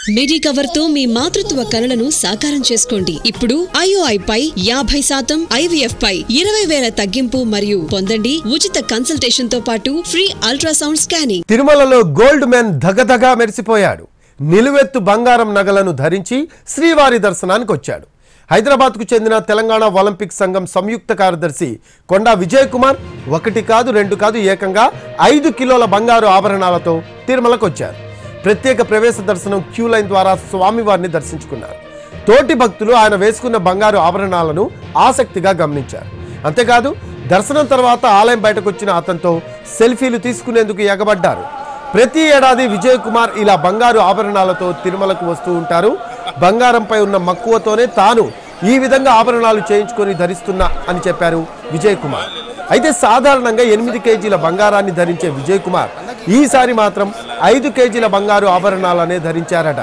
మిడి cover తో మీ మాతృత్వ కలలను సాకారం చేసుకోండి. ఇప్పుడు IOI పై 50% IVF పై 20,000 తగ్గింపు మరియు పొందండి ఉచిత కన్సల్టేషన్ తో పాటు ఫ్రీ అల్ట్రాసౌండ్ స్కానింగ్. తిరుమలలో గోల్డ్ మెన్ ధగధగా మెరిసిపోయాడు. నిలువెత్తు బంగారం నగలను ధరించి శ్రీవారి దర్శనానికి వచ్చాడు. హైదరాబాద్కు చెందిన తెలంగాణ ఒలింపిక్ సంఘం సంయుక్త కార్యదర్శి కొండా విజయ్ కుమార్ 1 కాదు 2 కాదు ఏకంగా 5 కిలోల బంగారు ఆభరణాలతో తిరుమలకు వచ్చారు. ప్రత్యేక ప్రవేశ దర్శనం క్యూ లైన్ ద్వారా స్వామివారిని దర్శించుకున్నారు. తోటి భక్తులు ఆయన వేసుకున్న బంగారు ఆభరణాలను ఆసక్తిగా గమనించారు. అంతేకాదు దర్శనం తర్వాత ఆలయం బయటకు వచ్చిన అతనితో సెల్ఫీలు తీసుకునేందుకు ఎగబడ్డారు. ప్రతి ఏడాది విజయ్ కుమార్ ఇలా బంగారు ఆభరణాలతో తిరుమలకు వస్తూ ఉంటారు. బంగారంపై ఉన్న మక్కువతోనే తాను ఈ విధంగా ఆభరణాలు చేయించుకొని ధరిస్తున్నా అని చెప్పారు విజయ్ కుమార్. అయితే సాధారణంగా 8 కేజీల బంగారాన్ని ధరించే విజయ్ కుమార్ ఈసారి మాత్రం 5 కేజీల బంగారు ఆభరణాలనే ధరించారట.